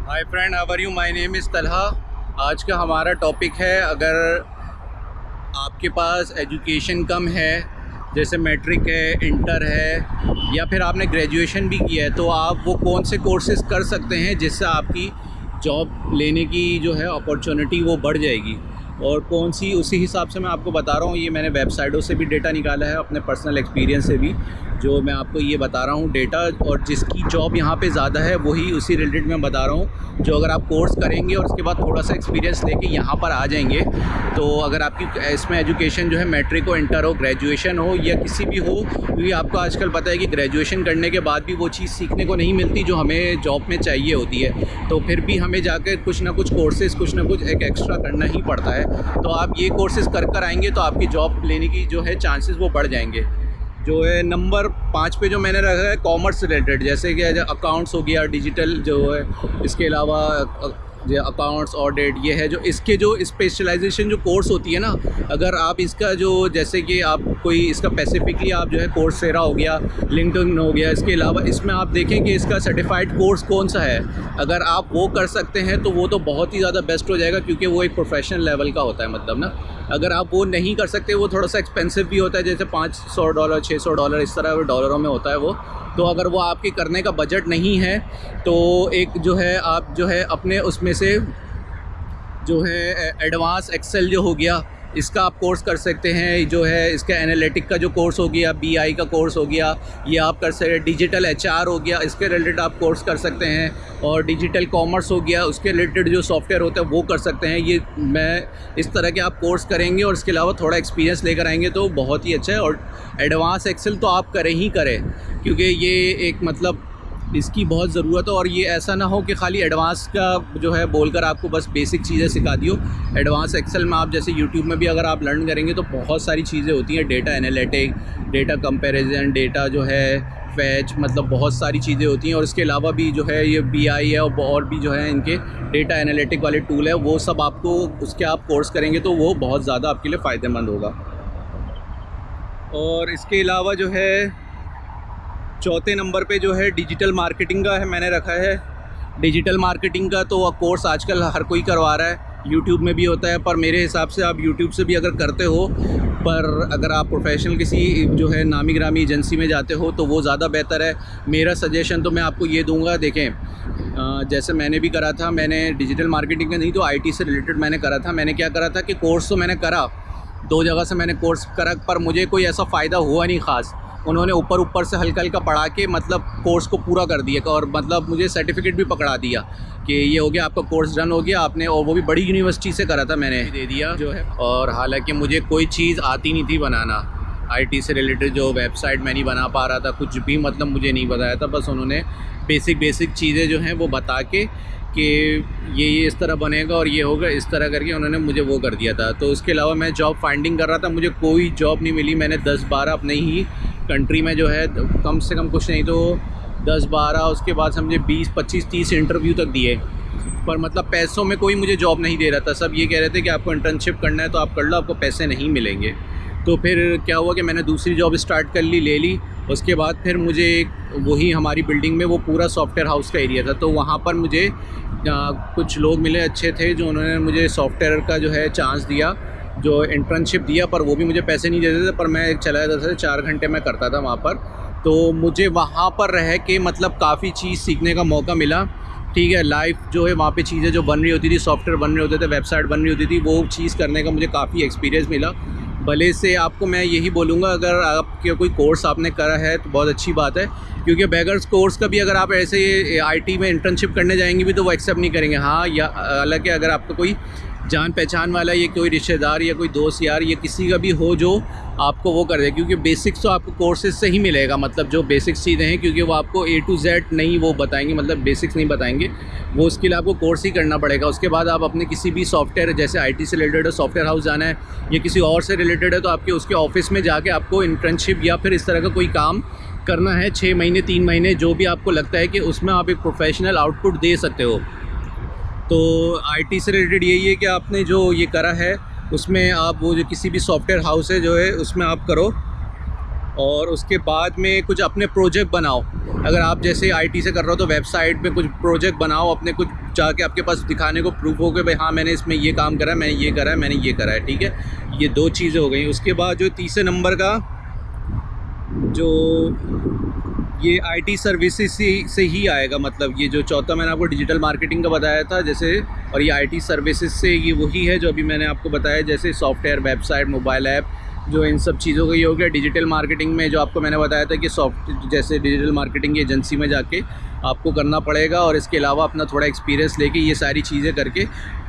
Hi friend, how are you? My name is Talha. आज का हमारा टॉपिक है, अगर आपके पास एजुकेशन कम है, जैसे मैट्रिक है, इंटर है, या फिर आपने ग्रेजुएशन भी किया है, तो आप वो कौन से कोर्सेज़ कर सकते हैं जिससे आपकी जॉब लेने की जो है अपॉर्चुनिटी वो बढ़ जाएगी, और कौन सी, उसी हिसाब से मैं आपको बता रहा हूँ। ये मैंने वेबसाइटों से भी डेटा निकाला है, अपने पर्सनल एक्सपीरियंस से भी, जो मैं आपको ये बता रहा हूँ डेटा। और जिसकी जॉब यहाँ पे ज़्यादा है वही उसी रिलेटेड मैं बता रहा हूँ। जो अगर आप कोर्स करेंगे और उसके बाद थोड़ा सा एक्सपीरियंस लेके यहाँ पर आ जाएंगे, तो अगर आपकी इसमें एजुकेशन जो है मैट्रिक हो, इंटर हो, ग्रेजुएशन हो, या किसी भी हो, क्योंकि आपको आजकल पता है कि ग्रेजुएशन करने के बाद भी वो चीज़ सीखने को नहीं मिलती जो हमें जॉब में चाहिए होती है। तो फिर भी हमें जाकर कुछ ना कुछ कोर्सेज़, कुछ ना कुछ एक एक्स्ट्रा करना ही पड़ता है। तो आप ये कोर्सेज़ कर आएंगे तो आपकी जॉब लेने की जो है चांसेस वो बढ़ जाएंगे। जो है नंबर 5 पे जो मैंने रखा है कॉमर्स रिलेटेड, जैसे कि अकाउंट्स हो गया, डिजिटल जो है, इसके अलावा जो अकाउंट्स, ऑडिट, ये है जो इसके जो स्पेशलाइजेशन जो कोर्स होती है ना, अगर आप इसका जो, जैसे कि आप कोई इसका स्पेसिफिकली आप जो है कोर्सेरा हो गया, लिंक्डइन हो गया, इसके अलावा इसमें आप देखें कि इसका सर्टिफाइड कोर्स कौन सा है, अगर आप वो कर सकते हैं तो वो तो बहुत ही ज़्यादा बेस्ट हो जाएगा, क्योंकि वो एक प्रोफेशनल लेवल का होता है, मतलब ना। अगर आप वो नहीं कर सकते, वो थोड़ा सा एक्सपेंसिव भी होता है, जैसे $500 $600 इस तरह डॉलरों में होता है वो। तो अगर वो आपके करने का बजट नहीं है, तो एक जो है आप जो है अपने उसमें से जो है एडवांस एक्सेल जो हो गया, इसका आप कोर्स कर सकते हैं। जो है इसका एनालिटिक का जो कोर्स हो गया, बीआई का कोर्स हो गया, ये आप कर सकते हैं। डिजिटल एचआर हो गया, इसके रिलेटेड आप कोर्स कर सकते हैं। और डिजिटल कॉमर्स हो गया, उसके रिलेटेड जो सॉफ्टवेयर होता है वो कर सकते हैं। ये मैं इस तरह के आप कोर्स करेंगे और इसके अलावा थोड़ा एक्सपीरियंस लेकर आएंगे तो बहुत ही अच्छा है। और एडवांस एक्सेल तो आप करें ही करें, क्योंकि ये एक मतलब इसकी बहुत ज़रूरत है। और ये ऐसा ना हो कि खाली एडवांस का जो है बोलकर आपको बस बेसिक चीज़ें सिखा दियो। एडवांस एक्सेल में आप जैसे यूट्यूब में भी अगर आप लर्न करेंगे तो बहुत सारी चीज़ें होती हैं, data analytic, data comparison, data जो है फैच, मतलब बहुत सारी चीज़ें होती हैं। और इसके अलावा भी जो है ये बीआई है, और भी जो है इनके डेटा एनालिटिक वाले टूल है, वो सब आपको उसके आप कोर्स करेंगे तो वो बहुत ज़्यादा आपके लिए फ़ायदेमंद होगा। और इसके अलावा जो है चौथे नंबर पे जो है डिजिटल मार्केटिंग का है, मैंने रखा है। डिजिटल मार्केटिंग का तो कोर्स आजकल हर कोई करवा रहा है, यूट्यूब में भी होता है, पर मेरे हिसाब से आप यूट्यूब से भी अगर करते हो, पर अगर आप प्रोफेशनल किसी जो है नामी ग्रामी एजेंसी में जाते हो तो वो ज़्यादा बेहतर है। मेरा सजेशन तो मैं आपको ये दूंगा, देखें जैसे मैंने भी करा था, मैंने डिजिटल मार्केटिंग का नहीं तो आईटी से रिलेटेड मैंने करा था। मैंने क्या करा था कि कोर्स तो मैंने करा, 2 जगह से मैंने कोर्स करा, पर मुझे कोई ऐसा फ़ायदा हुआ नहीं ख़ास। उन्होंने ऊपर से हल्का हल्का पढ़ा के मतलब कोर्स को पूरा कर दिया, और मतलब मुझे सर्टिफिकेट भी पकड़ा दिया कि ये हो गया, आपका कोर्स डन हो गया आपने। और वो भी बड़ी यूनिवर्सिटी से करा था, मैंने दे दिया जो है। और हालांकि मुझे कोई चीज़ आती नहीं थी बनाना, आईटी से रिलेटेड जो वेबसाइट मैं नहीं बना पा रहा था, कुछ भी मतलब मुझे नहीं बताया था। बस उन्होंने बेसिक चीज़ें जो हैं वो बता के कि ये इस तरह बनेगा और ये होगा, इस तरह करके उन्होंने मुझे वो कर दिया था। तो उसके अलावा मैं जॉब फाइंडिंग कर रहा था, मुझे कोई जॉब नहीं मिली। मैंने 10-12 अपने ही कंट्री में जो है कम से कम कुछ नहीं तो 10-12, उसके बाद समझे 20-25-30 इंटरव्यू तक दिए, पर मतलब पैसों में कोई मुझे जॉब नहीं दे रहा था। सब ये कह रहे थे कि आपको इंटर्नशिप करना है तो आप कर लो, आपको पैसे नहीं मिलेंगे। तो फिर क्या हुआ कि मैंने दूसरी जॉब स्टार्ट कर ली, ले ली। उसके बाद फिर मुझे वही हमारी बिल्डिंग में वो पूरा सॉफ्टवेयर हाउस का एरिया था, तो वहाँ पर मुझे कुछ लोग मिले अच्छे थे, जो उन्होंने मुझे सॉफ्टवेयर का जो है चांस दिया, जो इंटर्नशिप दिया, पर वो भी मुझे पैसे नहीं देते थे, पर मैं चला जाता था, 4 घंटे मैं करता था वहाँ पर। तो मुझे वहाँ पर रह के मतलब काफ़ी चीज़ सीखने का मौका मिला। ठीक है, लाइव जो है वहाँ पे चीज़ें जो बन रही होती थी, सॉफ्टवेयर बन रहे होते थे, वेबसाइट बन रही होती थी, वो चीज़ करने का मुझे काफ़ी एक्सपीरियंस मिला। भले से आपको मैं यही बोलूँगा, अगर आपके कोई कोर्स आपने करा है तो बहुत अच्छी बात है, क्योंकि बेगर्स कोर्स का भी अगर आप ऐसे आईटी में इंटर्नशिप करने जाएंगे भी तो वो एक्सेप्ट नहीं करेंगे। हाँ, या हालांकि अगर आपका कोई जान पहचान वाला, ये कोई रिश्तेदार या कोई दोस्त यार, ये किसी का भी हो जो आपको वो कर दे, क्योंकि बेसिक्स तो आपको कोर्सेज से ही मिलेगा, मतलब जो बेसिक्स चीज़ें हैं, क्योंकि वो आपको A to Z नहीं वो बताएंगे, मतलब बेसिक्स नहीं बताएंगे, वो उसके लिए आपको कोर्स ही करना पड़ेगा। उसके बाद आप अपने किसी भी सॉफ्टवेयर, जैसे आईटी से रिलेटेड है, सॉफ्टवेयर हाउस जाना है, या किसी और से रिलेटेड है, तो आपके उसके ऑफिस में जाके आपको इंटर्नशिप या फिर इस तरह का कोई काम करना है, 6 महीने 3 महीने, जो भी आपको लगता है कि उसमें आप एक प्रोफेशनल आउटपुट दे सकते हो। तो आईटी से रिलेटेड यही है कि आपने जो ये करा है उसमें आप वो जो किसी भी सॉफ्टवेयर हाउस है जो है उसमें आप करो, और उसके बाद में कुछ अपने प्रोजेक्ट बनाओ। अगर आप जैसे आईटी से कर रहे हो तो वेबसाइट पे कुछ प्रोजेक्ट बनाओ अपने, कुछ जाके आपके पास दिखाने को प्रूफ हो कि भाई हाँ मैंने इसमें ये काम करा है, मैंने ये करा है, मैंने ये करा है, ठीक है। ये 2 चीज़ें हो गई। उसके बाद जो तीसरे नंबर का जो ये आईटी सर्विसेज से ही आएगा, मतलब ये जो चौथा मैंने आपको डिजिटल मार्केटिंग का बताया था जैसे, और ये आईटी सर्विसेज से ये वही है जो अभी मैंने आपको बताया, जैसे सॉफ्टवेयर, वेबसाइट, मोबाइल ऐप, जो इन सब चीज़ों का ये हो गया। डिजिटल मार्केटिंग में जो आपको मैंने बताया था कि जैसे डिजिटल मार्केटिंग एजेंसी में जाके आपको करना पड़ेगा, और इसके अलावा अपना थोड़ा एक्सपीरियंस लेके ये सारी चीज़ें करके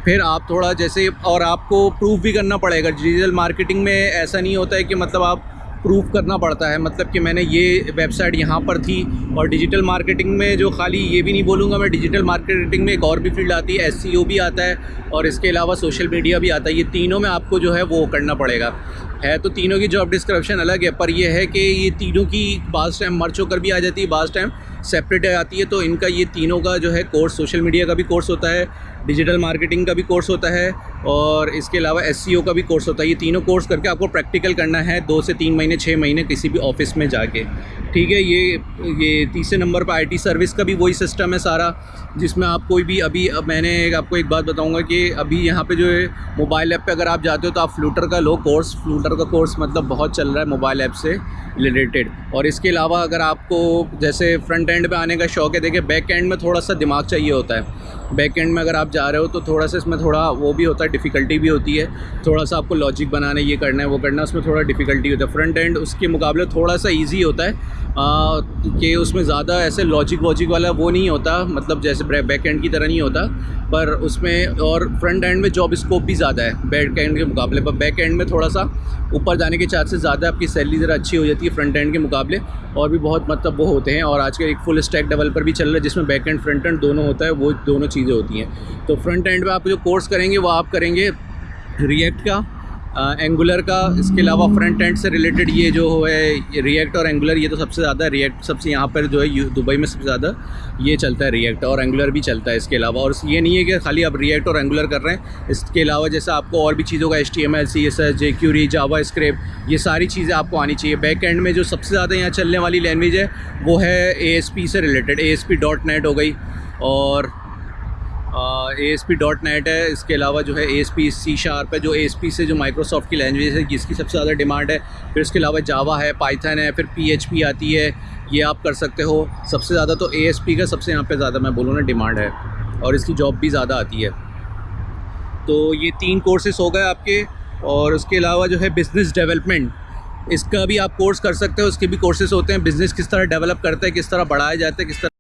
फिर आप थोड़ा जैसे, और आपको प्रूफ भी करना पड़ेगा। डिजिटल मार्केटिंग में ऐसा नहीं होता है कि मतलब आप प्रूफ करना पड़ता है, मतलब कि मैंने ये वेबसाइट यहाँ पर थी। और डिजिटल मार्केटिंग में जो खाली ये भी नहीं बोलूँगा मैं, डिजिटल मार्केटिंग में एक और भी फील्ड आती है, एसईओ भी आता है, और इसके अलावा सोशल मीडिया भी आता है। ये तीनों में आपको जो है वो करना पड़ेगा। है तो तीनों की जॉब डिस्क्रिप्शन अलग है, पर यह है कि ये तीनों की बाज़ टाइम मर्ज होकर भी आ जाती है, बाज़ टाइम सेपरेट आती है। तो इनका ये तीनों का जो है कोर्स, सोशल मीडिया का भी कोर्स होता है, डिजिटल मार्केटिंग का भी कोर्स होता है, और इसके अलावा एसईओ का भी कोर्स होता है। ये तीनों कोर्स करके आपको प्रैक्टिकल करना है 2 से 3 महीने, 6 महीने किसी भी ऑफिस में जाके, ठीक है। ये तीसरे नंबर पर आईटी सर्विस का भी वही सिस्टम है सारा, जिसमें आप कोई भी, अभी मैंने आपको एक बात बताऊंगा कि अभी यहाँ पे जो है मोबाइल ऐप पे अगर आप जाते हो तो आप फ्लूटर का लो कोर्स, फ्लूटर का कोर्स मतलब बहुत चल रहा है मोबाइल ऐप से रिलेटेड। और इसके अलावा अगर आपको जैसे फ्रंट एंड पे आने का शौक है, देखिए बैक एंड में थोड़ा सा दिमाग चाहिए होता है। बैक एंड में अगर आप जा रहे हो तो थोड़ा सा इसमें थोड़ा वो भी होता है, डिफ़िकल्टी भी होती है, थोड़ा सा आपको लॉजिक बनाना, ये करना है वो करना है, उसमें थोड़ा डिफ़िकल्टी होता है। फ्रंट एंड उसके मुकाबले थोड़ा सा ईजी होता है कि उसमें ज़्यादा ऐसे लॉजिक वॉजिक वाला वो नहीं होता, मतलब जैसे बैक एंड की तरह नहीं होता, पर उसमें और फ्रंट एंड में जॉब स्कोप भी ज़्यादा है बैक एंड के मुकाबले। पर बैक एंड में थोड़ा सा ऊपर जाने के चांसेस ज़्यादा, आपकी सैलरी ज़रा अच्छी हो जाती है फ्रंट एंड के मुकाबले, और भी बहुत मतलब वो होते हैं। और आजकल एक फुल स्टैक डेवलपर भी चल रहा है जिसमें बैक एंड फ्रंट एंड दोनों होता है, वो दोनों चीज़ें होती हैं। तो फ्रंट एंड में आप जो कोर्स करेंगे वो आप करेंगे रिएक्ट का, एंगुलर का, इसके अलावा फ्रंट एंड से रिलेटेड ये जो है रिएक्ट और एंगुलर, ये तो सबसे ज़्यादा रिएक्ट सबसे यहाँ पर जो है दुबई में सबसे ज़्यादा ये चलता है, रिएक्ट, और एंगुलर भी चलता है इसके अलावा। और ये नहीं है कि खाली आप रिएक्ट और एंगुलर कर रहे हैं, इसके अलावा जैसे आपको और भी चीज़ों का HTML, CSS, jQuery, जावा स्क्रिप्ट, ये सारी चीज़ें आपको आनी चाहिए। बैक एंड में जो सबसे ज़्यादा यहाँ चलने वाली लैंग्वेज है वो है ASP से रिलेटेड, ASP.NET हो गई, और ASP.NET है। इसके अलावा जो है ASP C# है, जो ASP से जो माइक्रोसॉफ्ट की लैंग्वेज है जिसकी सबसे ज़्यादा डिमांड है। फिर इसके अलावा जावा है, पाइथन है, फिर PHP आती है, ये आप कर सकते हो। सबसे ज़्यादा तो ASP का सबसे यहाँ पे ज़्यादा मैं बोलूँ ना डिमांड है, और इसकी जॉब भी ज़्यादा आती है। तो ये 3 कोर्सेस हो गए आपके। और उसके अलावा जो है बिज़नेस डेवलपमेंट, इसका भी आप कोर्स कर सकते हो, उसके भी कोर्सेस होते हैं। बिज़नेस किस तरह डेवलप करते हैं, किस तरह बढ़ाया जाता है, किस तरह